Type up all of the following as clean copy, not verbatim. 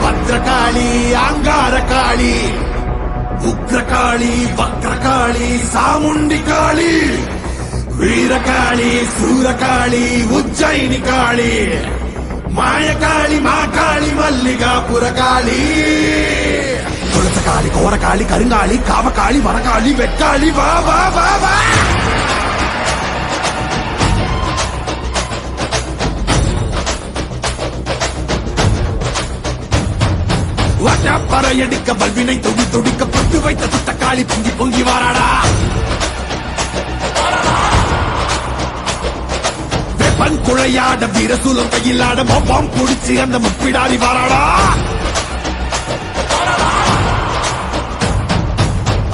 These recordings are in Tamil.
భద్రకాళి అంగారకాళి ఉగ్రకాళి వక్రకాళి సాముండి కాళి వీరకాళి సూరకాళి ఉజ్జయిని కాళి మాయకాళి మాకాళి మల్లిగాపురకాళి తులసకాళి కోరకాళి కరుంగాళి కామకాళి వరకాళి వెట్కాళి వా వా వా వా பறையடிக்க வல்வினை தொடி தொடிக்க பட்டு வைத்த சுத்தக்காளி பொங்கி பொங்கி வாராடா வெப்பன் குழையாட வீரசூலம் கையிலாட மொப்பம் குடிச்சு அந்த முப்பிடாரி வாராடா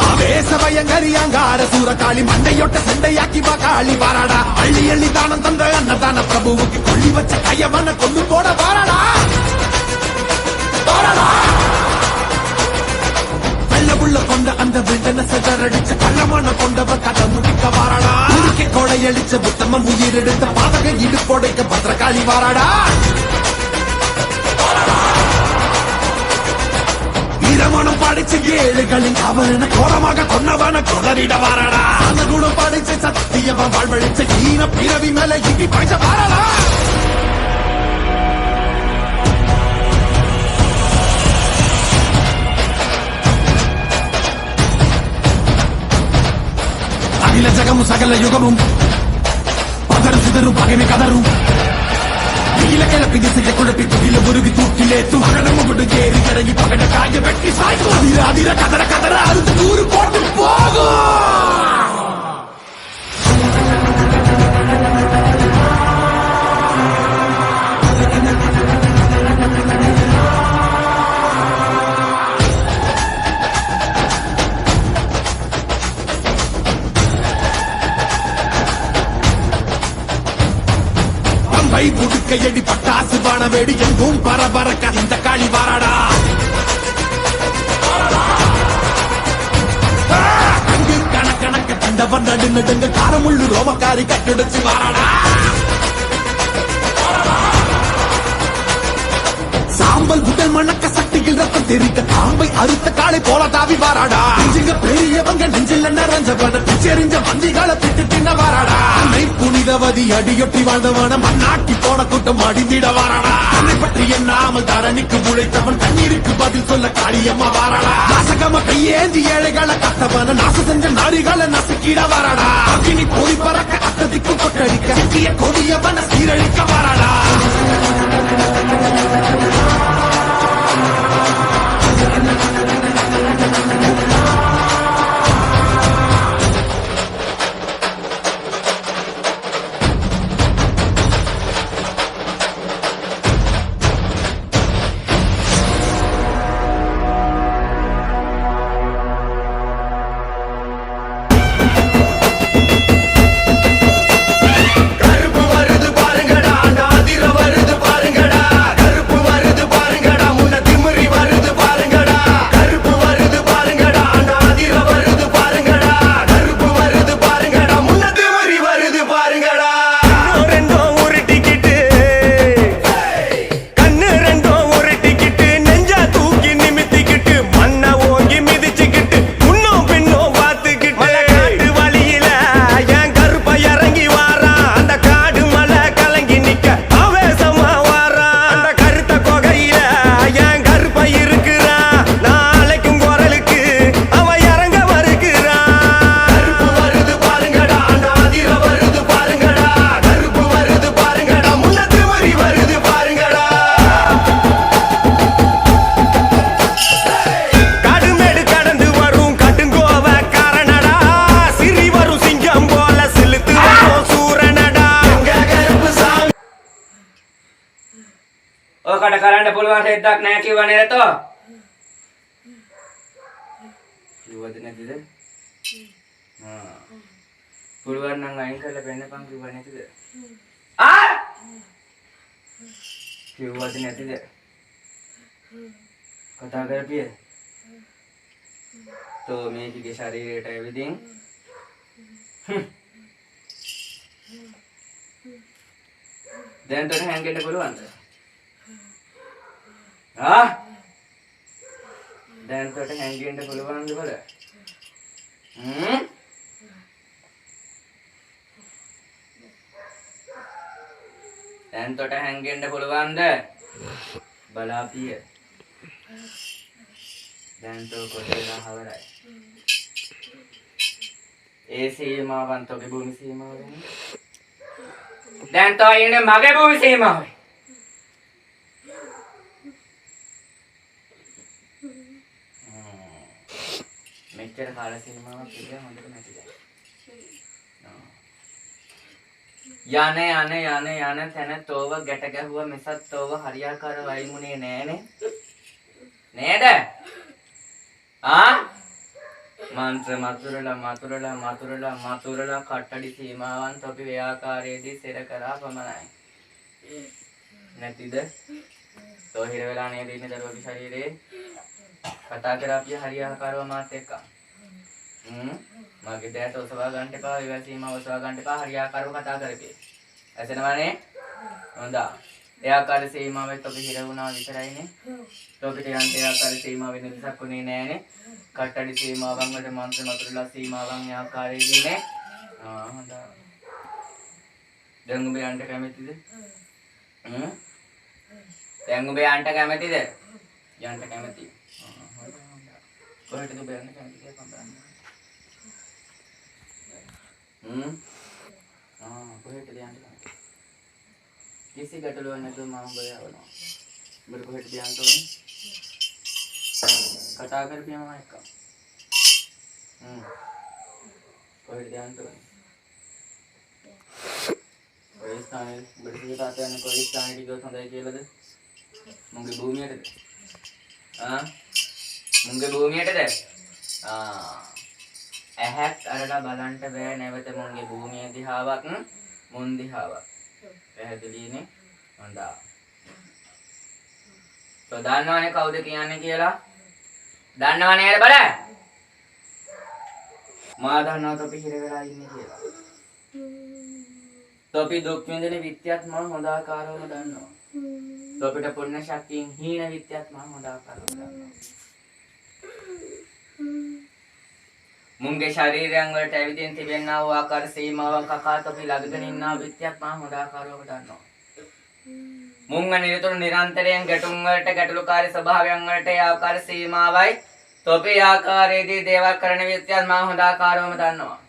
ஆவேசபயங்கரி அங்கார சூரகாளி மண்டையொட்ட சண்டையாக்கி வா காளி வாராடா அள்ளி அள்ளி தானம் தந்த அன்னதான பிரபுவுக்கு கொள்ளி வச்ச கையவன கொண்டு போட வாராடா உள்ள கொண்ட அந்த விண்டன செதறடிச்ச கள்ளமான கொண்டவ கதை முடிக்க வாராடா உருக்கை கொடையடிச்ச புத்தமன் உயிரெடுத்த பாதக இடுப்போடைக்க பத்திரகாளி வாராடா ஈரமனம் படிச்ச ஏழுகளின் அவன கோரமாக கொன்னவன கொலரிட வாரடா அந்த குணம் படிச்ச சத்தியவன் வாழ்வழிச்ச ஈன பிறவி மேல இடி பாய்ச்ச வாரடா అఖిల జగము సకల యుగము పదరు సిదరు పగని కదరు నీలకెల పిదిసి కొడపి తుగిల మురుగి తూకిలేతు మగడ ముగుడు చేరి కరగి పగడ కాయ పెట్టి సాగు అదిర అదిర కదర కదర అరుదు నూరు కోటి పోగు பை புடுக்கையடி பட்டாசு பான வேடி எங்கும் பரபரக்க இந்த காளி வாராடா அங்கு கணக்கணக்க கண்டவன் நடு நடுங்க காரமுள்ளு ரோமக்காரி கட்டடிச்சு வாராடா சாம்பல் உடல் மணக்க சக்தியில் ரத்தம் தெரிக்க காம்பை அறுத்த காளை போல தாவி வாராடா நெஞ்சுங்க பெரியவங்க நெஞ்சில் நிறைஞ்சவன பிச்செறிஞ்ச வந்திகால திட்டு தின்ன வாராடா அன்னை புனிதவதி அடியொட்டி வாழ்ந்தவன மண்ணாட்டி போன கூட்டம் அடிந்திட வாராடா அன்னை பற்றி எண்ணாமல் தரணிக்கு உழைத்தவன் கண்ணீருக்கு பதில் சொல்ல காளியம்மா வாராடா நாசகம கையேந்தி ஏழைகளை கத்தவன நாச செஞ்ச நாடிகளை நசுக்கிட வாராடா அக்கினி போய் பறக்க அத்ததிக்கு கொட்டடிக்க சிக்கிய கொடியவன சீரழிக்க வாராடா ඔකට කරන්න පුළුවන් සෙද්දක් නැහැ කිව්ව නේද තෝ? කිව්වද නැතිද? පුළුවන් නම් අයින් කරලා පෙන්නපන් කිව්ව නැතිද? කිව්වද නැතිද? කතා කරපිය. තෝ මේකේ ශරීරයට ඇවිදින් දැන් තොට හැංගෙන්න පුළුවන්ද? දැන් තොට හැංගෙන්න පුළුවන්ද බල? දැන් තොට හැංගෙන්න පුළුවන්ද? බලාපිය. දැන් තෝ කොටේලා හවරයි. ඒ සීමාවන් තෝගේ භූමි සීමාව වෙන්නේ. දැන් තෝ ඉන්නේ මගේ භූමි සීමාවේ. මෙච්චර කාල සීමාවක් කියලා හොඳට නැති දැන්. යන තැන තෝව ගැට ගැහුවා මිසක් තෝව හරියාකාර වයිමුනේ නෑනේ. නේද? මන්ත්‍ර මතුරලා කට්ටඩි සීමාවන් තොපි ව්‍යාකාරයේදී සෙර කරා පමණයි. නැතිද? තෝ හිර වෙලා නේද ඉන්නේ දරුවගේ ශරීරේ? කතා කරාපිය හරියාකාරව මාත් එක්ක. මගේ දෑත ඔසවා ගන්න එපා, ඒවා සීමාව ඔසවා ගන්න එපා, හරියාකාරව කතා කරපේ. ඇසෙනවනේ? හොඳයි. ඒ ආකාර සීමාවෙත් ඔබ හිර වුණා විතරයිනේ. ඔබට යන්න ඒ ආකාර සීමාවෙ නිදසක් උනේ නෑනේ. කට්ටඩි සීමාවන් වලට මන්ත්‍ර මතුරුලා සීමාවන් ඒ ආකාරයේදී නේ. හොඳයි. දැන් ඔබ යන්න කැමතිද? දැන් ඔබ යන්න කැමතිද? යන්න කැමතියි. කොහෙටද ඔබ යන්න කැමති කියලා බලන්න. කොහෙටද යන්න කැමති? කිසි ගැටලුවක් නැතුව මම ඔබ යවනවා. ඔබට කොහෙටද යන්න ඕනේ? කතා කරපියම එක්ක. කොහෙටද යන්න ඕනේ? කොයි ස්ථානේ ඔබට සිහිපත් යන කොයි ස්ථානෙට ගියොත් හොඳයි කියලාද? මුංගේ භූමියටද? මුංගේ භූමියටද? ඇහැක් අරලා බලන්න බෑ නැවත මුංගේ භූමිය දිහාවක් මුන් දිහාවක්. පැහැදිලිනේ? හොඳයි. તો දන්නවනේ කවුද කියන්නේ කියලා? දන්නව නේද බලන්න? මා දන්නවා තොපි හිර වෙලා ඉන්නේ කියලා. තොපි දුක් විඳින විත්‍යත් මම හොඳ ආකාරවම දන්නවා. තොපිට පුණ්‍ය ශක්තියෙන් හීන විත්‍යත් මම හොඳ ආකාරවම දන්නවා. මුංගේ ශරීරයන් වලට ඇවිදින් තිබෙනා වූ ආකාර සීමාවන් කකා තොපි ළඟගෙන ඉන්නා විත්‍යත් මම හොඳ ආකාරවම දන්නවා. මුංග නිරතුරු නිරන්තරයෙන් ගැටුම් වලට ගැටලුකාරී ස්වභාවයන් වලට ඒ ආකාර සීමාවයි තොපි ආකාරයේදී දේවල් කරන විත්‍යත් මම හොඳ ආකාරවම දන්නවා.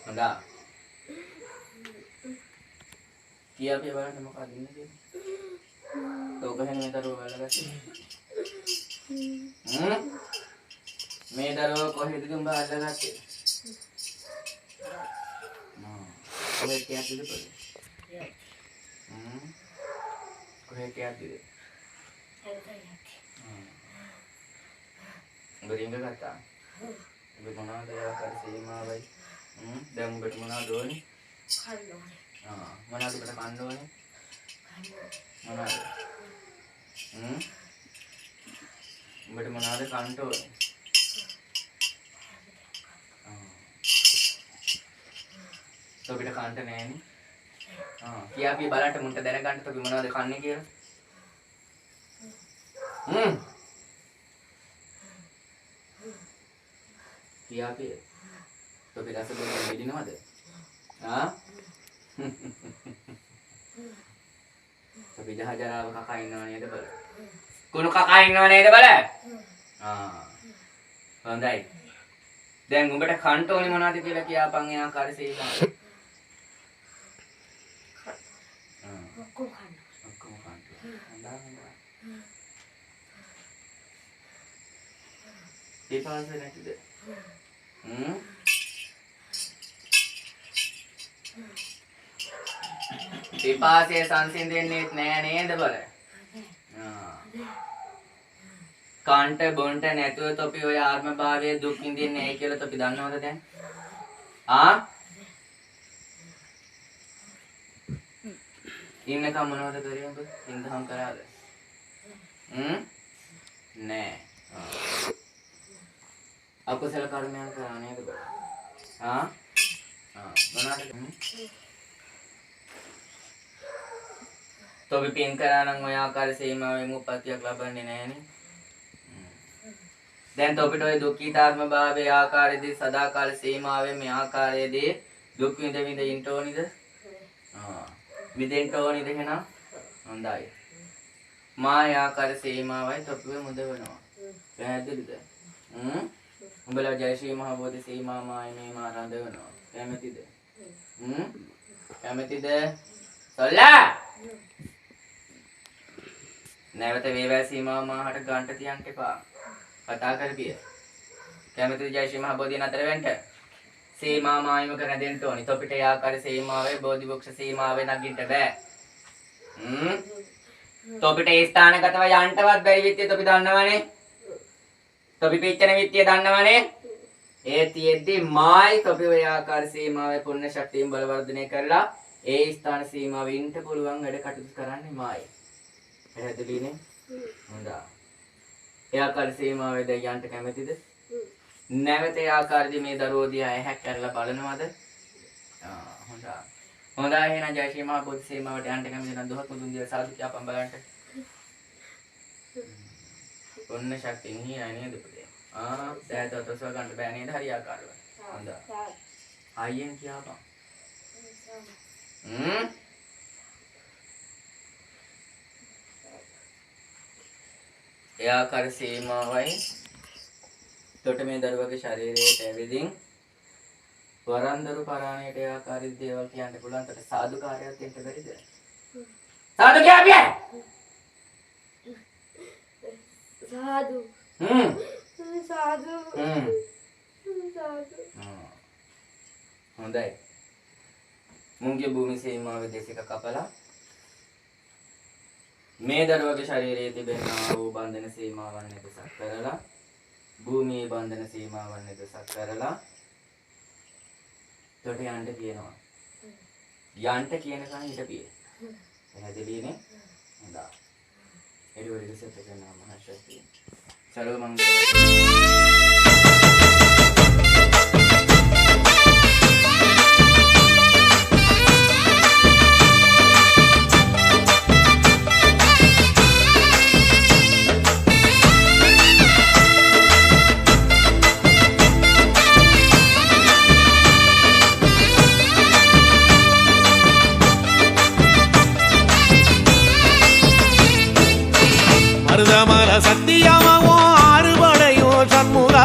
හොඳයි. කියා පිය බලන්න මොකක්ද ඉන්නේ කියලා. තෝකහෙන මේ දරුවෝ බලගත්තේ. මේ දරුවෝ කොහෙද උඹ අල්ලගත්තේ? කොහෙද කියද්දිද පොඩි? කොහෙද කියද්දිද? උඹ රින්ග ගත්තා. උඹ මොනවද ආකාර සීමාවයි? දැන් උඹට මොනවද ඕනේ? කන්න ඕනේ. මොනවද උඹට කන්න ඕනේ? මොනවද? උඹට මොනවද කන්න ඕනේ? තොපිට කන්න නෑනේ. කියාපිය බලන්න මුන්ට දැනගන්න තොපි මොනවද කන්නේ කියලා. කියාපිය තොපි රස බොන්න දෙදිනවද? තොපි ජහජරාව කකා ඉන්නව නේද බල? කුණු කකා ඉන්නව නේද බල? හොඳයි. දැන් උඹට කන්න ඕනේ මොනවද කියලා කියාපන් ඒ ආකාර සීමාව. ඔක්කොම කන්න. පිපාස නැතිද? පිපාසය සංසිඳෙන්නේ නෑ නේද බල? කාන්ට බොන්ට නැතුව තොපි ඔය ආත්ම භාවයේ දුක් විඳින්නේ නැහැ කියලා තොපි දන්නවද දැන්? ඉන්නකම් මොනවද කරේ උඹ? ඉඳහම් කරාද? නෑ. අකුසල කර්මයන් කරා නේද බල? මොනවද? තොපි පින් කරා නම් ඔය ආකාර සීමාවෙන් උප්පත්තියක් ලබන්නේ නැහනේ. දැන් තොපිට ඔය දුක්ඛීතාත්ම භාවයේ ආකාරයේදී සදාකාල සීමාවෙන් මේ ආකාරයේදී දුක් විඳ විඳ ඉන්න ඕනිද? විදෙන්න ඕනිද එහෙනම්? හොඳයි. මාය ආකාර සීමාවයි තොපිව මුදවනවා. පැහැදිලිද? උඹලා ජයශ්‍රී මහ බෝධි සීමා මාය මේ මා රඳවනවා. කැමතිද? කැමතිද? සොල්ලා! නැවත වේවැ සීමාව මාහට ගන්නට තියන්න එපා. කතා කරපිය. කැමතිද ජයශ්‍රී මහ බෝධිය නතර වෙන්න? සීමා මායිමක රැඳෙන්න ඕනි. තොපිට ඒ ආකාර සීමාවේ බෝධි වෘක්ෂ සීමාවේ නගින්න බෑ. තොපිට ඒ ස්ථානගතව යන්නවත් බැරි විත්‍ය තොපි දන්නවනේ. තොපි පිච්චෙන විත්‍ය දන්නවනේ. ඒ තියෙද්දි මායි තොපි ඔය ආකාර සීමාවේ පුණ්‍ය ශක්තියෙන් බල වර්ධනය කරලා ඒ ස්ථාන සීමාවේ ඉන්න පුළුවන් වැඩ කටයුතු කරන්නේ මායි. පැහැදිලිනේ? හොඳයි. ඒ ආකාර සීමාවේ දැන් යන්න කැමතිද? නැවත ඒ ආකාරදී මේ දරුවෝ දිහා ඇහැක් කරලා බලනවද? හොඳයි එහෙනම් ජය ශ්‍රී මහා බෝධි සීමාවට යන්න කැමති නම් දුහත් මුදුන් දිය සාදු කියපම් බලන්න. ඔන්න ශක්තිය නිහිරයි නේද පුතේ? සෑදවත් ඔසව ගන්න බෑ නේද හරියාකාරව. හොඳයි. ආයෙත් කියපම්. එයාකාර සීමාවයි තොට මේ දරුවගේ ශරීරයට ඇවිදින් වරන්දරු පරාණයට එයාකාරී දේවල් කියන්න පුළුවන්. තොට සාදුකාරයක් දෙන්න බැරිද? සාදු කියපිය. සාදු. සාදු. සාදු. හොඳයි. මුංගේ භූමි සීමාවේ දේශික කපලා මේ දරුවගේ ශරීරයේ තිබෙනා වූ බන්ධන සීමාවන් නිදසක් කරලා භූමියේ බන්ධන සීමාවන් නිදසක් කරලා තොට යන්න කියනවා. යන්න කියනකන් හිටපියේ. පැහැදිලිනේ? හොඳයි. එළිවල ඉස්සෙත් කරනවා මහා ශක්තිය. සර්ව මංගල மருதமல சத்தியமாவோ அறுபடையோ சண்முகா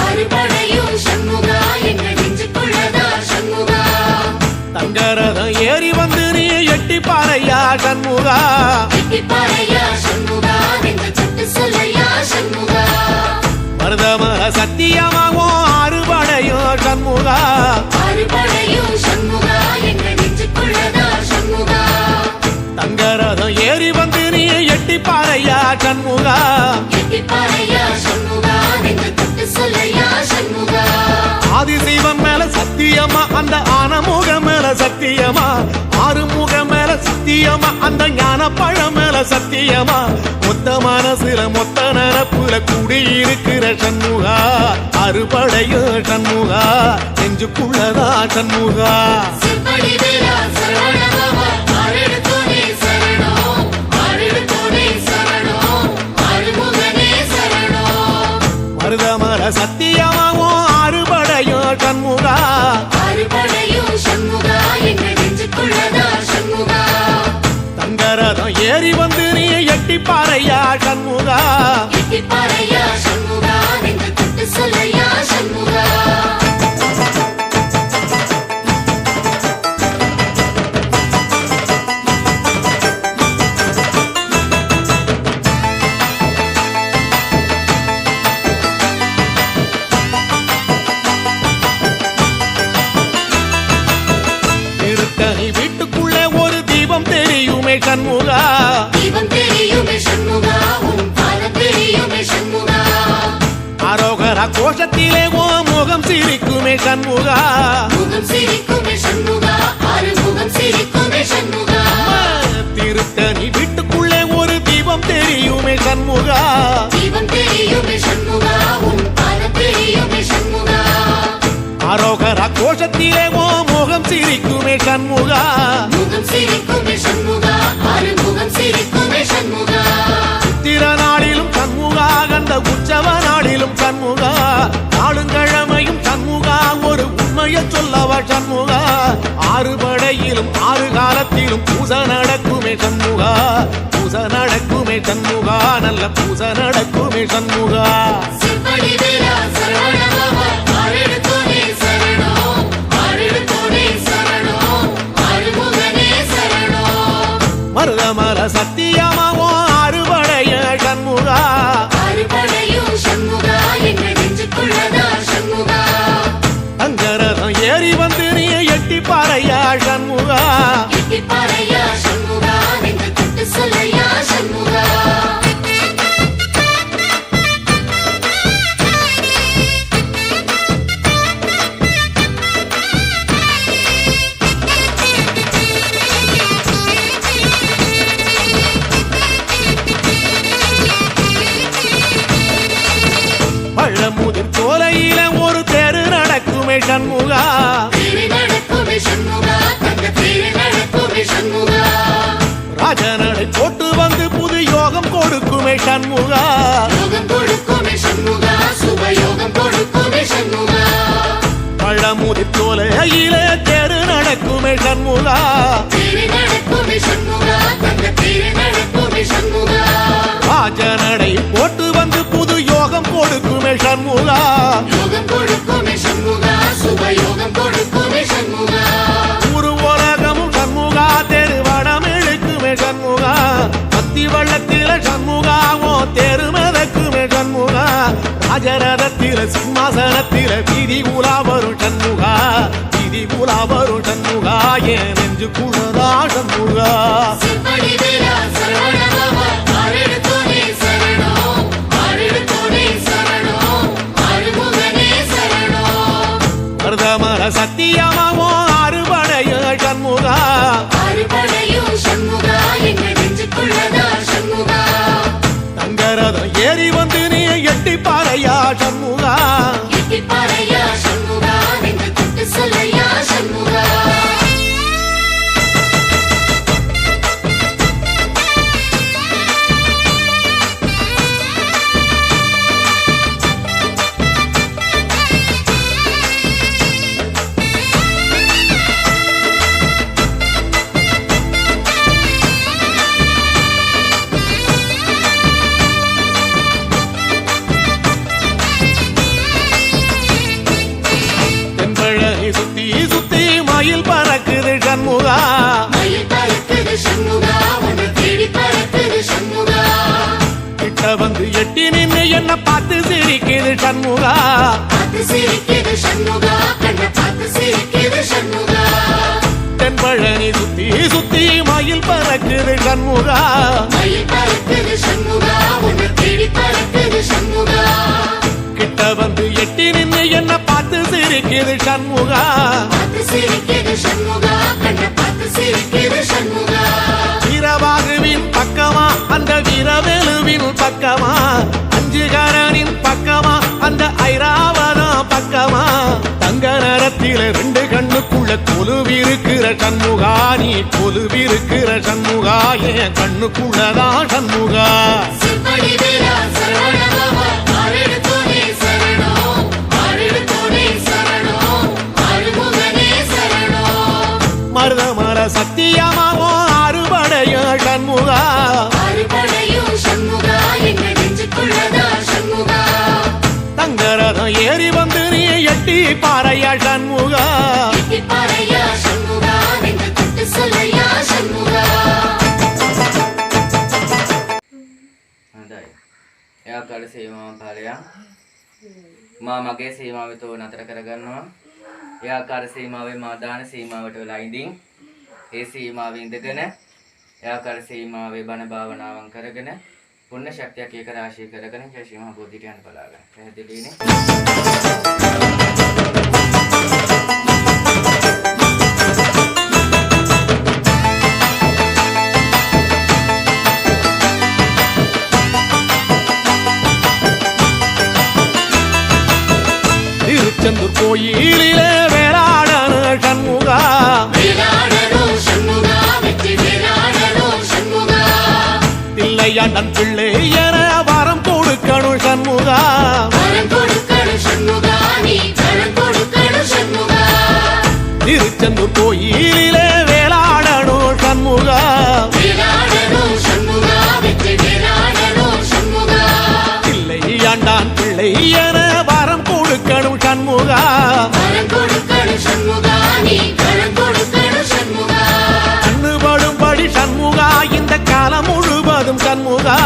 அறுபடையும் சண்முகா எங்கள் நெஞ்சுக்குள்ளதா சண்முகா தங்கரதம் ஏறி வந்து நீ எட்டி பாறையா சண்முகா எட்டிப்பாறையா சண்முகா எங்கள் சட்டு சொல்லையா சண்முகா மருதமல சத்தியமாவோ அறுபடையோ சண்முகா அறுபடையும் சண்முகா எங்கள் நெஞ்சுக்குள்ளதா சண்முகா தங்கரதம் ஏறி வந்து நீ எட்டி பாறையா சண்முகா எட்டிப்பாறையா சண்முகா எங்கள் சட்டு சொல்லையா சண்முகா ஆதிசைவம் மேல சத்தியமா அந்த ஆனமுகம் மேல சத்தியமா ஆறுமுகம் மேல சத்தியமா அந்த ஞான பழம் மேல சத்தியமா மொத்த மனசுல மொத்த நரப்புல குடியிருக்கிற சண்முகா அறுபடையோ சண்முகா நெஞ்சுக்குள்ளதா சண்முகா சிற்படி வீரா சரவணபவா ஆரெடுத்தோனே சரணம் ஆரெடுத்தோனே சரணம் ஆறுமுகனே சரணம் மருதமல சத்தியமாவோ அறுபடையோ சண்முகா அறுபடையும் சண்முகா எங்கள் நெஞ்சுக்குள்ளதா சண்முகா தங்கரதம் ஏறி வந்து நீ எட்டி பாறையா சண்முகா எட்டிப்பாறையா சண்முகா எங்கள் சட்டு சொல்லையா சண்முகா திருத்தணி வீட்டுக்குள்ளே ஒரு தீபம் தெரியுமே சண்முகா தீபம் தெரியுமே சண்முகா உன் பாதம் தெரியுமே சண்முகா அரோகரா கோஷத்திலே ஓ முகம் சிரிக்குமே சண்முகா முகம் சிரிக்குமே சண்முகா ஆறுமுகம் சிரிக்குமே சண்முகா திருத்தணி வீட்டுக்குள்ளே ஒரு தீபம் தெரியுமே சண்முகா தீபம் தெரியுமே சண்முகா உன் பாதம் தெரியுமே சண்முகா அரோகரா கோஷத்திலே ஓ முகம் சிரிக்குமே சண்முகா முகம் சிரிக்குமே சண்முகா ஆறுமுகம் சிரிக்குமே சண்முகா சித்திர நாளிலும் சண்முகா கண்ட உற்சவ நாளிலும் சண்முகா நாளுங்கிழமையும் சண்முகா ஒரு உண்மையை சொல்லவா சண்முகா ஆறுபடையிலும் ஆறு காலத்திலும் பூசை நடக்குமே சண்முகா பூசை நடக்குமே சண்முகா நல்ல பூசை நடக்குமே சண்முகா சிற்படி வீரா சரவணபவா ஆரெடுத்தோனே சரணம் ஆரெடுத்தோனே சரணம் ஆறுமுகனே சரணம் மருதமல சத்தியமாவோ அறுபடைய சண்முகா அறுபடையும் சண்முகா எங்கள் நெஞ்சுக்குள்ளதா சண்முகா தங்கரதம் ஏறி வந்து நீ எட்டி பாறையா சண்முகா எட்டிப்பாறையா சண்முகா எங்கள் சட்டு சொல்லையா சண்முகா பழமுதிர் சோலையில ஒரு தெரு நடக்குமே சண்முகா தேவி நடக்குமே சண்முகா சண்முகா யோகம் கொடுக்குமே சண்முகா சுபயோகம் கொடுக்குமே சண்முகா ஊரு உலகமும் சண்முகா தெருவடம் இழுக்குமே சண்முகா பத்தி வள்ளத்தில சண்முகாவோ தெருமதக்குமே சண்முகா ராஜரதத்தில சிம்மாசனத்தில வீதி உலா வரும் சண்முகா வீதி உலா வரும் சண்முகா என் நெஞ்சுக்குள்ளதா சண்முகா செப்படி வீரா சரவண பவா ஆரெடுத்தோனே சரணம் ஆரெடுத்தோனே சரணம் ஆறுமுகனே சரணம் மருதமர சத்தியமாவோ அறுபடைய சண்முகா ஆறுபடையும் சண்முகா எங்க நெஞ்சுக்குள்ளதா சண்முகா தங்கரதம் ஏறி வந்து நீ எட்டி பாறையா சண்முகா எட்டிப்பாறையா சண்முகா நெஞ்சு தொட்டு சொல்லையா சண்முகா தென்பழகி சுத்தி சுத்தி மயில் பறக்குது சண்முகா மயில் பறக்குது சண்முகா உன்னை தேடி பறக்குது சண்முகா கிட்ட வந்து எட்டி நின்னு என்ன பார்த்து சிரிக்குது சண்முகா பார்த்து சிரிக்குது சண்முகா கண்ணை பார்த்து சிரிக்குது சண்முகா தென்பழனி சுத்தி சுத்தி மயில் பறக்குது சண்முகா மயில் பறக்குது சண்முகா உன்னை தேடி பறக்குது சண்முகா கிட்ட வந்து எட்டி நின்னு என்ன பார்த்து சிரிக்குது சண்முகா பார்த்து சிரிக்குது சண்முகா கண்ணை பார்த்து சிரிக்குது சண்முகா வீரபாகுவின் பக்கமா அந்த வீரவேலுவின் பக்கமா அஞ்சுகரனின் பக்கமா அந்த ஐராவதம் பக்கமா தங்க நேரத்தில ரெண்டு கண்ணுக்குள்ள கொலுவிருக்கிற சண்முகா நீ கொலுவிருக்கிற சண்முகா என் கண்ணுக்குள்ளதான் சண்முகா செப்படி வீரா சரவண பவா ஆரெடுத்தோனே சரணம் ஆரெடுத்தோனே சரணம் ஆறுமுகனே சரணம் மருதமர சத்தியமாவோ அறுபடைய சண்முகா ஆறுபடையும் சண்முகா எங்க நெஞ்சுக்குள்ளதா சண்முகா தங்கரதம் ஏறி வந்து நீ எட்டி பாறையா சண்முகா எட்டிப்பாறையா சண்முகா நெஞ்சு தொட்டு சொல்லையா சண்முகா හොඳයි. එයා කඩ සීමාව පාලයා. මා මගේ සීමාව තෝ නතර කරගන්නවා. එයා කඩ සීමාවේ මා දාන සීමාවට වෙලා ඉඳින් ඒ සීමාවෙ ඉඳගෙන එයා කඩ සීමාවේ බණ භාවනාවන් කරගෙන පුණ්‍ය ශක්තියක් ඒක රාශී කරගෙන ජය ශ්‍රී මහා බෝධියට යන්න බලාගන්න. පැහැදිලිනේ? திருச்செந்தூர் கோயிலிலே வேளாடன சண்முகா வேலாடனோ சண்முகா வெற்றி வேலாடனோ சண்முகா தில்லையாண்டன் பிள்ளை என வரம் கொடுக்கணும் சண்முகா வரம் கொடுக்கணும் சண்முகா நீ வரம் கொடுக்கணும் சண்முகா திருச்செந்தூர் கோயிலிலே வேளாடணும் சண்முகா வேலாடனோ சண்முகா வெற்றி வேலாடனோ சண்முகா தில்லையாண்டான் பிள்ளை என வரம் கொடுக்கணும் சண்முகா வரம் கொடுக்கணும் சண்முகா நீ வரம் கொடுக்கணும் சண்முகா கண்ணுபடும்படி சண்முகா இந்த காலம் முழுவதும் சண்முகா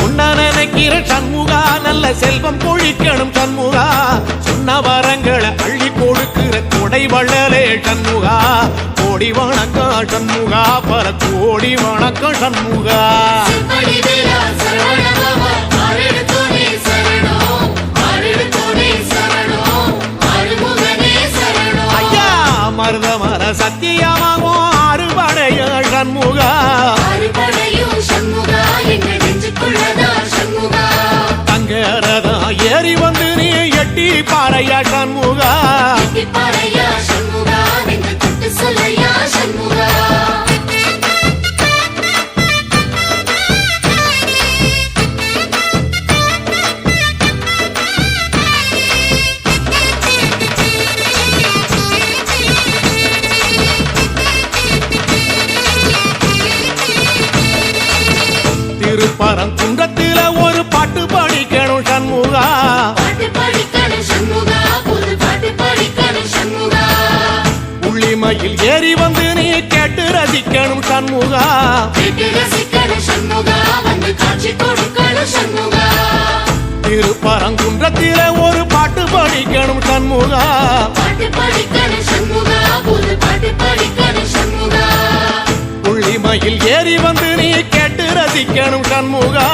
உன்ன நினைக்கிற சண்முகா நல்ல செல்வம் பொழிக்கணும் சண்முகா சொன்ன வரங்களை அள்ளி கொடுக்கிற கொடை வள்ளலே சண்முகா கோடி வணக்கம் சண்முகா பல கோடி வணக்கம் சண்முகா செப்படி வீரா சரவண பவா ஆரெடுத்தோனே சரணம் ஆரெடுத்தோனே சரணம் ஆறுமுகனே சரணம் ஐயா மருதமர சத்தியமாவோ அறுபடைய சண்முகா ஆறுபடையும் சண்முகா எங்க நெஞ்சுக்குள்ளதா சண்முகா தங்கரதம் ஏறி வந்து நீ எட்டி பாறையா சண்முகா எட்டிப்பாறையா சண்முகா நெஞ்சு தொட்டு சொல்லையா சண்முகா திருப்பரங்குன்றத்தில ஒரு பாட்டு படிக்கணும் சண்முகா பாட்டு பரங்குன்றத்தில ஒரு பாட்டு படிக்கணும் சண்முகா பாட்டு படிக்கணும் சண்முகா புது பாட்டு படிக்கணும் சண்முகா புள்ளிமயில் ஏறி வந்து நீ கேட்டு ரசிக்கணும் சண்முகா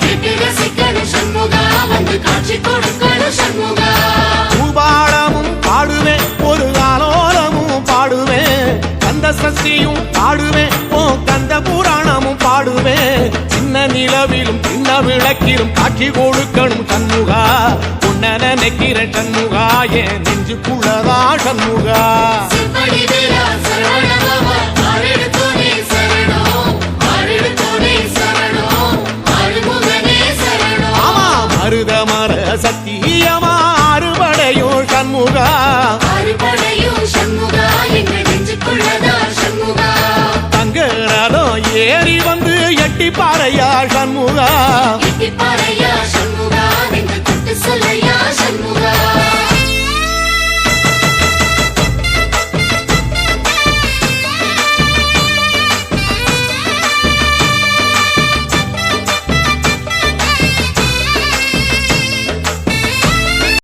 கேட்டு ரசிக்கணும் சண்முகா வந்து காட்சி கொடுக்கணும் சண்முகா பூபாடமும் பாடுவேன் ஒரு ஆலோலமும் பாடுவேன் கந்த சஷ்டியும் பாடுவேன் ஓ கந்த புராணமும் பாடுவேன் சின்ன நிலவிலும் சின்ன விளக்கிலும் காட்சி கொடுக்கணும் சண்முகா உன்ன நினைக்கிற சண்முகா என் நெஞ்சுக்குள்ளதா சண்முகா சிப்படி வீரா சரவணபவா ஆரெடுத்தோனே சரணம் ஆரெடுத்தோனே சரணம் ஆறுமுகனே சரணம் ஆமா மருத மர சத்தியமா அறுபடையும் சண்முகா ஆறுபடையும் சண்முகா எங்கள் நெஞ்சுக்குள்ளதா சண்முகா தங்க ரதம் ஏறி வந்து எட்டி பாறையா சண்முகா எட்டி பாறையா சண்முகா